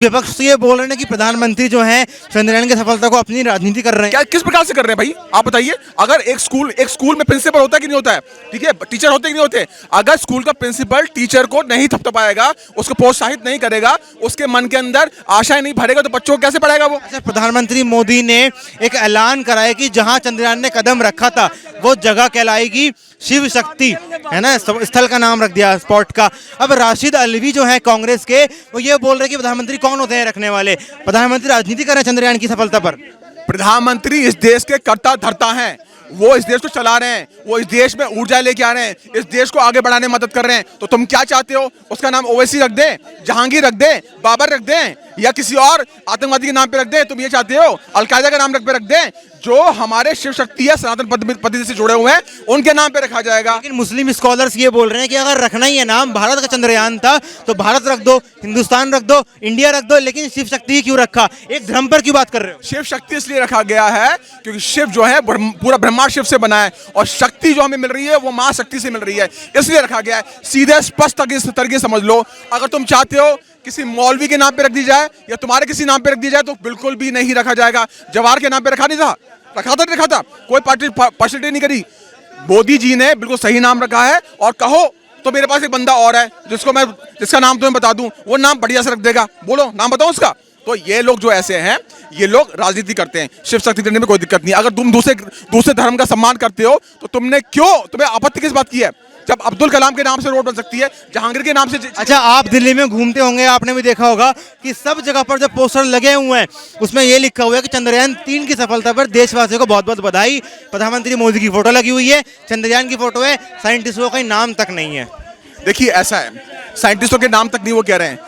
विपक्ष तो ये बोल रहे हैं कि प्रधानमंत्री जो हैं चंद्रयान की सफलता को अपनी राजनीति कर रहे हैं। क्या किस प्रकार से कर रहे हैं भाई, आप बताइए। अगर एक स्कूल में प्रिंसिपल होता है कि नहीं होता है, ठीक है, टीचर होते कि नहीं होते। अगर स्कूल का प्रिंसिपल टीचर को नहीं थपथपाएगा, उसको प्रोत्साहित नहीं करेगा, उसके मन के अंदर आशाएं नहीं भरेगा, तो बच्चों को कैसे पढ़ाएगा वो। अच्छा, प्रधानमंत्री मोदी ने एक ऐलान करा है कि जहां चंद्रयान ने कदम रखा था वो जगह कहलाएगी शिव शक्ति, है ना, स्थल का नाम रख दिया स्पॉट का। अब राशिद अलवी जो है कांग्रेस के, वो ये बोल रहे हैं कि प्रधानमंत्री कौन होते हैं रखने वाले, प्रधानमंत्री राजनीति कर रहे हैं चंद्रयान की सफलता पर। प्रधानमंत्री इस देश के कर्ता धर्ता हैं, वो इस देश को चला रहे हैं, वो इस देश में ऊर्जा लेके आ रहे हैं, इस देश को आगे बढ़ाने में मदद कर रहे हैं। तो तुम क्या चाहते हो, उसका नाम ओवैसी रख दें, जहांगीर रख दें, बाबर रख दें, या किसी और आतंकवादी के नाम पे रख दें? तुम ये चाहते हो अलकायदा का नाम रख दें? जो हमारे शिव शक्ति है, सनातन पद्धति से जुड़े हुए हैं, उनके नाम पे रखा जाएगा। लेकिन मुस्लिम स्कॉलर्स ये बोल रहे हैं कि अगर रखना ही है नाम, भारत का चंद्रयान था तो भारत रख दो, हिंदुस्तान रख दो, इंडिया रख दो, लेकिन शिव शक्ति ही क्यों रखा? एक धर्म पर क्यों बात कर रहे हो? शिव शक्ति इसलिए रखा गया है क्योंकि शिव जो है पूरा ब्रह्मांड शिव से बना है, और शक्ति जो हमें मिल रही है वो मां शक्ति से मिल रही है, इसलिए रखा गया है। सीधे स्पष्ट तरीके समझ लो। अगर तुम चाहते हो किसी मौलवी के नाम पे रख दी जाए या तुम्हारे किसी नाम पे रख दी जाए, तो बिल्कुल भी नहीं रखा जाएगा। जवाहर के नाम पे रखा नहीं था, रखा था, कोई पार्टी नहीं करी। मोदी जी ने बिल्कुल सही नाम रखा है। और कहो तो मेरे पास एक बंदा और है जिसका नाम तुम्हें बता दूं, वो नाम बढ़िया से रख देगा। बोलो नाम बताओ उसका। तो ये लोग जो ऐसे हैं, ये लोग राजनीति करते हैं, शिव शक्ति करने में कोई दिक्कत नहीं। अगर तुम दूसरे धर्म का सम्मान करते हो तो तुम्हें आपत्ति किस बात की है? जब अब्दुल कलाम के नाम से रोड बन सकती है, जहांगीर के नाम से। अच्छा, आप दिल्ली में घूमते होंगे, आपने भी देखा होगा कि सब जगह पर जो पोस्टर लगे हुए हैं उसमें ये लिखा हुआ है कि चंद्रयान 3 की सफलता पर देशवासियों को बहुत बहुत बधाई। प्रधानमंत्री मोदी की फोटो लगी हुई है, चंद्रयान की फोटो है, साइंटिस्टों का नाम तक नहीं है। देखिए ऐसा है, साइंटिस्टों के नाम तक नहीं वो कह रहे हैं।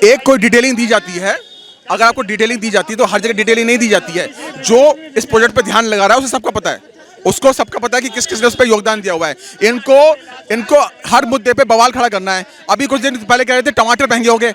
एक कोई डिटेलिंग दी जाती है। अगर आपको डिटेलिंग दी जाती है तो हर जगह डिटेलिंग नहीं दी जाती है। जो इस प्रोजेक्ट पे ध्यान लगा रहा है उसे सबका पता है, उसको सबका पता है कि किस किस ने उस पर योगदान दिया हुआ है। इनको हर मुद्दे पे बवाल खड़ा करना है। अभी कुछ दिन पहले कह रहे थे टमाटर महंगे हो गए,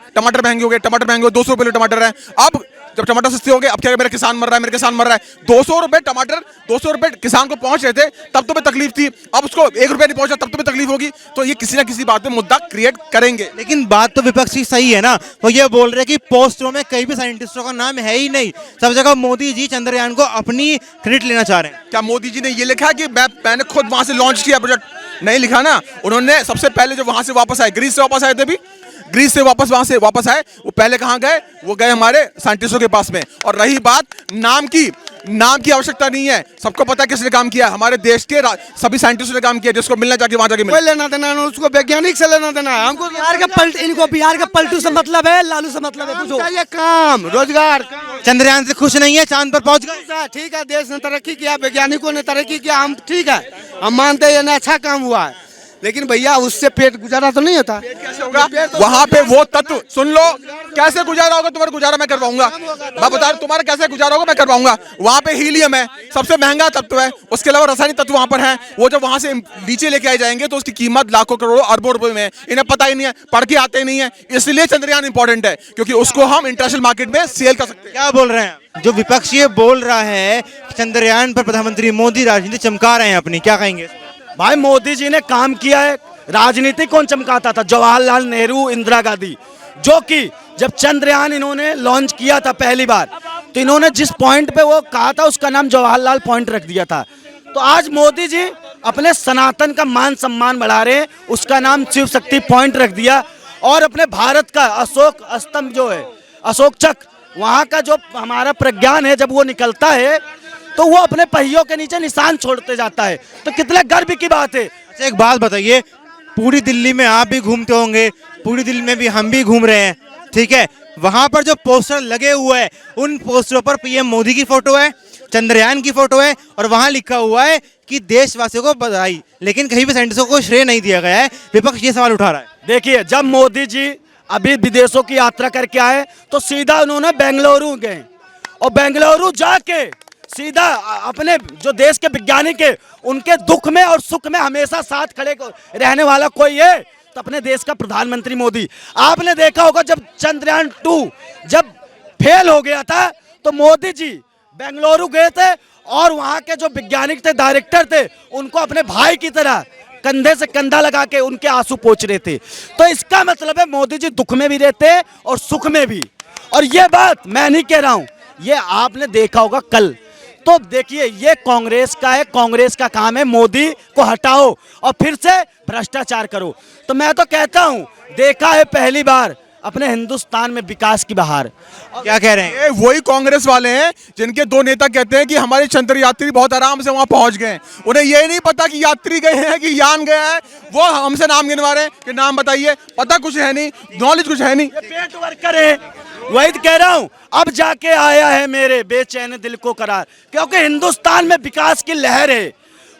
200 रुपए टमाटर है। अब जब टमाटर सस्ते हो गए, अब क्या मेरा किसान मर रहा है। 200 रुपए टमाटर, 200 रुपए किसान को पहुंच रहे थे तब तुम्हें तकलीफ थी, अब उसको 1 रुपया नहीं पहुंचा तब तुम्हें तकलीफ होगी। तो ये किसी ना किसी बात पे मुद्दा क्रिएट करेंगे। लेकिन बात तो विपक्ष की सही है ना, वो ये बोल रहे हैं कि पोस्टरों में कई भी साइंटिस्टों का नाम है ही नहीं, सब जगह मोदी जी चंद्रयान को अपनी क्रेडिट लेना चाह रहे हैं। क्या मोदी जी ने ये लिखा कि मैंने खुद वहां से लॉन्च किया प्रोजेक्ट? नहीं लिखा ना। उन्होंने सबसे पहले जो वहां से वापस आए, ग्रीस से वापस आए थे, भी ग्रीस से वहां से वापस आए, वो पहले कहां गए? वो गए हमारे साइंटिस्टों के पास में। और रही बात नाम की आवश्यकता नहीं है, सबको पता है किसने काम किया। हमारे देश के सभी साइंटिस्टों ने काम किया, जिसको मिलना जाके वहां जाके मिले। लेना देना है, उसको वैज्ञानिक से लेना देना है। हमको इनको बिहार का पलटू से मतलब है, लालू से मतलब है। पूछो चाहिए काम, रोजगार। चंद्रयान से खुश नहीं है, चांद पर पहुंच गए। ठीक है, देश ने तरक्की किया, वैज्ञानिकों ने तरक्की किया, हम ठीक है, हम मानते हैं ये अच्छा काम हुआ है, लेकिन भैया उससे पेट गुजारा तो नहीं होता। कैसे होगा? वहां पे वो तत्व सुन लो, कैसे गुजारा होगा? तुम्हारा गुजारा मैं करवाऊंगा, मैं बता रहा, तुम्हारा कैसे गुजारा होगा मैं करवाऊंगा। वहां पे हीलियम है, सबसे महंगा तत्व है, उसके अलावा रासायनिक तत्व वहां पर है। वो जब वहां से नीचे लेके आए जाएंगे तो उसकी कीमत लाखों करोड़ों अरबों रुपए में है। इन्हें पता ही नहीं है, पढ़ के आते ही नहीं है। इसलिए चंद्रयान इंपॉर्टेंट है, क्योंकि उसको हम इंटरनेशनल मार्केट में सेल कर सकते हैं। क्या बोल रहे हैं जो विपक्ष ये बोल रहा है कि चंद्रयान पर प्रधानमंत्री मोदी राजनीति चमका रहे हैं अपनी, क्या कहेंगे? भाई, मोदी जी ने काम किया है। राजनीति कौन चमकाता था? जवाहरलाल नेहरू, इंदिरा गांधी, जो कि जब चंद्रयान इन्होंने लॉन्च किया था पहली बार, तो इन्होंने जिस पॉइंट पे वो कहा था उसका नाम जवाहरलाल पॉइंट रख दिया था। तो आज मोदी जी अपने सनातन का मान सम्मान बढ़ा रहे हैं, उसका नाम शिव शक्ति पॉइंट रख दिया। और अपने भारत का अशोक स्तंभ जो है, अशोक चक्र, वहाँ का जो हमारा प्रज्ञान है, जब वो निकलता है तो वो अपने पहियों के नीचे निशान छोड़ते जाता है। तो कितने गर्व की बात है। अच्छा, एक बात बताइए, पूरी दिल्ली में आप भी घूमते होंगे, पूरी दिल्ली में भी हम भी घूम रहे हैं, ठीक है, वहां पर जो पोस्टर लगे हुए हैं उन पोस्टरों पर पीएम मोदी की फोटो है, चंद्रयान की फोटो है, और वहां लिखा हुआ है कि देशवासियों को बधाई, लेकिन कहीं भी साइंटिस्टों को श्रेय नहीं दिया गया है। विपक्ष ये सवाल उठा रहा है। देखिए, जब मोदी जी अभी विदेशों की यात्रा करके आए तो सीधा उन्होंने बेंगलुरु गए, और बेंगलुरु जाके सीधा अपने जो देश के वैज्ञानिक है उनके दुख में और सुख में हमेशा साथ खड़े रहने वाला कोई है तो अपने देश का प्रधानमंत्री मोदी। आपने देखा होगा जब चंद्रयान 2 जब फेल हो गया था तो मोदी जी बेंगलुरु गए थे, और वहाँ के जो वैज्ञानिक थे, डायरेक्टर थे, उनको अपने भाई की तरह कंधे से कंधा लगा के उनके आंसू पोंछ रहे थे। तो इसका मतलब है मोदी जी दुख में भी रहते हैं और सुख में भी। और ये बात मैं नहीं कह रहा हूं, ये आपने देखा होगा कल। तो देखिए ये कांग्रेस का है, कांग्रेस का काम है मोदी को हटाओ और फिर से भ्रष्टाचार करो। तो मैं तो कहता हूं देखा है पहली बार अपने हिंदुस्तान में विकास की बहार। क्या कह रहे हैं? ये वही कांग्रेस वाले हैं जिनके दो नेता कहते हैं कि हमारे चंद्र यात्री बहुत आराम से वहां पहुंच गए। उन्हें ये नहीं पता कि यात्री गए हैं कि यान गया है। वो हमसे नाम गिनवा रहे हैं कि नाम बताइए, पता कुछ है नहीं, नॉलेज कुछ है नहीं। ये पेट वर्कर है, वही तो कह रहा हूं। अब जाके आया है मेरे बेचैन दिल को करार, क्योंकि हिंदुस्तान में विकास की लहर है।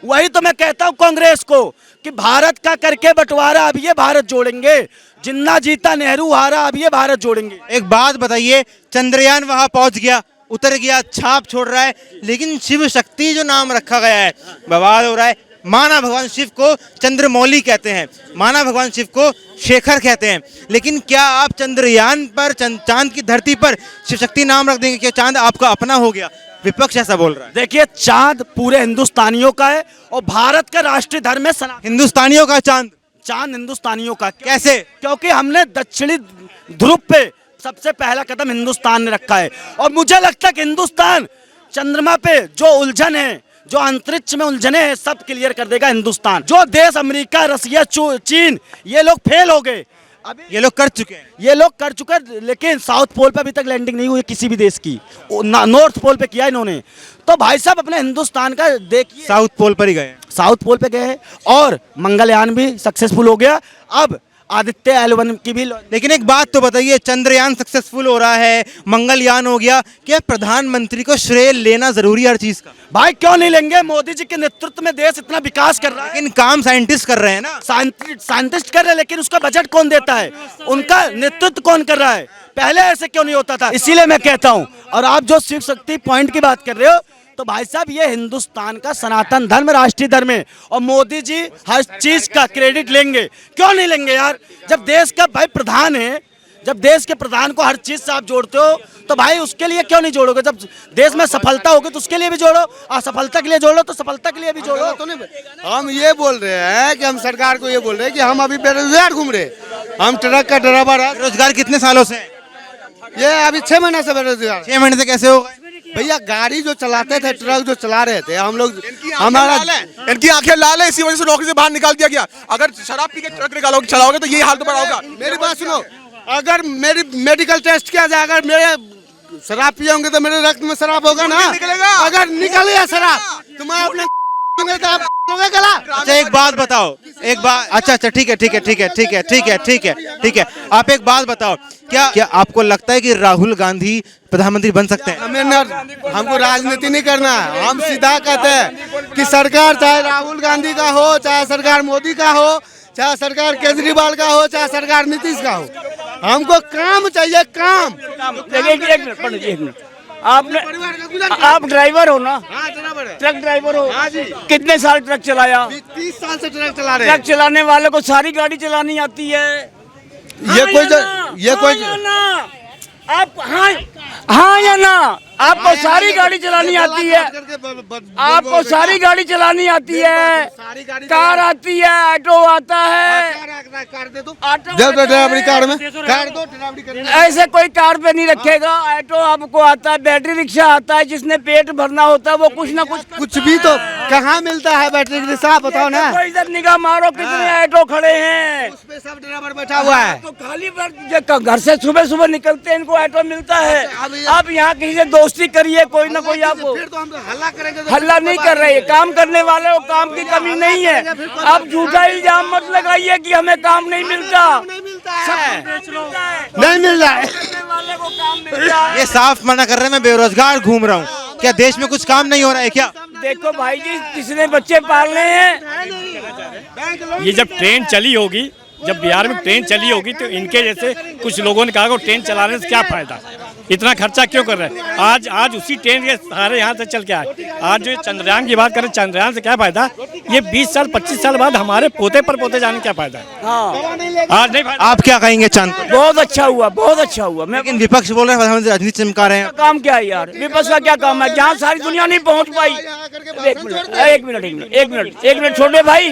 वही तो मैं कहता हूं कांग्रेस को कि भारत का करके बंटवारा अब ये भारत जोड़ेंगे, जिन्ना जीता नेहरू हारा अब ये भारत जोड़ेंगे। एक बात बताइए, चंद्रयान वहां पहुंच गया, उतर गया, छाप छोड़ रहा है, लेकिन शिव शक्ति जो नाम रखा गया है बवाल हो रहा है। माना भगवान शिव को चंद्रमौली कहते हैं, माना भगवान शिव को शेखर कहते हैं, लेकिन क्या आप चंद्रयान पर चांद की धरती पर शिव शक्ति नाम रख देंगे? क्या चांद आपका अपना हो गया? विपक्ष ऐसा बोल रहा है। देखिए चांद पूरे हिंदुस्तानियों का है और भारत का राष्ट्रीय धर्म है सनातन। हिंदुस्तानियों का चांद? चांद हिंदुस्तानियों का। कैसे? क्योंकि हमने दक्षिणी ध्रुव पे सबसे पहला कदम हिंदुस्तान ने रखा है और मुझे लगता है कि हिंदुस्तान चंद्रमा पे जो उलझन है, जो अंतरिक्ष में उलझने हैं, सब क्लियर कर देगा हिंदुस्तान। जो देश अमेरिका, रसिया, चीन ये लोग फेल हो गए, अभी ये लोग कर चुके हैं। ये लोग कर चुके हैं, लेकिन साउथ पोल पे अभी तक लैंडिंग नहीं हुई किसी भी देश की। नॉर्थ पोल पे किया इन्होंने। तो भाई साहब अपने हिंदुस्तान का देखिए, साउथ पोल पर ही गए। साउथ पोल पे गए हैं और मंगलयान भी सक्सेसफुल हो गया। अब आदित्य L1 की भी। लेकिन एक बात तो बताइए, चंद्रयान सक्सेसफुल हो रहा है, मंगलयान हो गया, क्या प्रधानमंत्री को श्रेय लेना जरूरी है हर चीज का? भाई क्यों नहीं लेंगे? मोदी जी के नेतृत्व में देश इतना विकास कर रहा है। लेकिन काम साइंटिस्ट कर रहे हैं ना। साइंटिस्ट कर रहे हैं, लेकिन उसका बजट कौन देता है? उनका नेतृत्व कौन कर रहा है? पहले ऐसे क्यों नहीं होता था? इसीलिए मैं कहता हूं। और आप जो शिव शक्ति पॉइंट की बात कर रहे हो, तो भाई साहब ये हिंदुस्तान का सनातन धर्म राष्ट्रीय धर्म है और मोदी जी हर चीज का क्रेडिट लेंगे। क्यों नहीं लेंगे यार? जब देश का भाई प्रधान है, जब देश के प्रधान को हर चीज से आप जोड़ते हो, तो भाई उसके लिए क्यों नहीं जोड़ोगे? जब देश में सफलता होगी तो उसके लिए भी जोड़ो, असफलता के लिए जोड़ो तो सफलता के लिए भी जोड़ो। तो नहीं, हम ये बोल रहे हैं कि हम सरकार को ये बोल रहे हैं कि हम अभी बेरोजगार घूम रहे, हम ट्रक का ड्राइवर है। रोजगार कितने सालों से? ये अभी 6 महीने से बेरोजगार। 6 महीने से कैसे होगा? भैया गाड़ी जो चलाते थे, ट्रक जो चला रहे थे हम लोग, हमारा इनकी आंखें लाल है, इसी वजह से नौकरी से बाहर निकाल दिया गया। अगर शराब पी के ट्रक निकालोगे, चलाओगे तो यही हाल दोबारा होगा। मेरी बात सुनो, अगर मेरी मेडिकल टेस्ट किया जाए, अगर मेरे शराब पिए होंगे तो मेरे रक्त में शराब होगा ना। अगर निकल गया शराब तो मैं अपने गला। अच्छा एक बात बताओ, एक बात। अच्छा ठीक है। आप एक बात बताओ, क्या आपको लगता है कि राहुल गांधी प्रधानमंत्री बन सकते हैं? हमको राजनीति नहीं करना है, हम सीधा कहते हैं कि सरकार चाहे राहुल गांधी का हो, चाहे सरकार मोदी का हो, चाहे सरकार केजरीवाल का हो, चाहे सरकार नीतीश का हो, हमको काम चाहिए, काम। एक मिनट आप ड्राइवर हो ना? ट्रक ड्राइवर हो? कितने साल ट्रक चलाया? 30 साल से ट्रक चला रहे। ट्रक चलाने वाले को सारी गाड़ी चलानी आती है। ये कोई आप हाँ या ना? आपको सारी गाड़ी चलानी आती है? आपको सारी गाड़ी चलानी आती है? कार आती है, ऑटो आता है। ड्राइवरी कार में कार दो, ड्राइवरी कर। ऐसे कोई कार पे नहीं रखेगा। ऑटो आपको आता है, बैटरी रिक्शा आता है, जिसने पेट भरना होता है वो कुछ ना कुछ भी तो कहाँ मिलता है बैटरी रिक्शा, बताओ ना। इधर निगाह मारो, कितने ऑटो खड़े हैं, उसपे सब ड्राइवर बैठा हुआ है। तो खाली घर से सुबह सुबह निकलते हैं, इनको ऑटो मिलता है। अब यहाँ किसी से दोस्ती करिए, कोई ना कोई आपको। फिर तो हम हल्ला करेंगे। हल्ला नहीं कर रहे, काम करने वाले को काम की कमी नहीं है। आप झूठा इल्जाम मत लगाइए कि हमें काम नहीं मिलता। नहीं मिलता है, नहीं मिल रहा है। वाले को काम मिलता है। ये साफ मना कर रहे हैं मैं बेरोजगार घूम रहा हूँ। क्या देश में कुछ काम नहीं हो रहा है क्या? देखो भाई जी, किसने बच्चे पालने हैं? ये जब ट्रेन चली होगी, जब बिहार में ट्रेन चली होगी, तो इनके जैसे कुछ लोगों ने कहा कि ट्रेन चलाने से क्या फायदा, इतना खर्चा क्यों कर रहे हैं? आज उसी ट्रेन के सहारे यहाँ से चल के आए। आज जो चंद्रयान की बात करें, चंद्रयान से क्या फायदा? ये 20 साल 25 साल बाद हमारे पोते पर पोते जाने क्या फायदा है? हाँ आज नहीं फायदा। आप क्या कहेंगे चांद को? बहुत अच्छा हुआ, बहुत अच्छा हुआ। मैं लेकिन विपक्ष बोल रहे हैं प्रधानमंत्री राजनीति चमका रहे हैं। काम क्या है यार, विपक्ष का क्या काम है जहाँ सारी दुनिया नहीं पहुँच पाई। एक मिनट छोटे भाई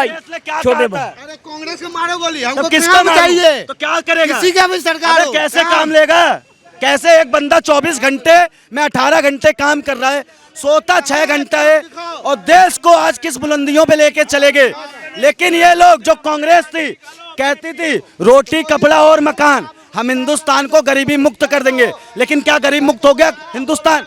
अरे कांग्रेस को मारो गोली, हमको किसको काम मारूं? चाहिए। तो क्या करेगा? किसी का भी सरकार अबे हो, कैसे काम। काम लेगा? कैसे एक बंदा 24 घंटे में 18 घंटे काम कर रहा है, सोता 6 घंटा है और देश को आज किस बुलंदियों पे लेके चले गए। लेकिन ये लोग जो कांग्रेस थी कहती थी रोटी कपड़ा और मकान, हम हिंदुस्तान को गरीबी मुक्त कर देंगे। लेकिन क्या गरीब मुक्त हो गया हिंदुस्तान?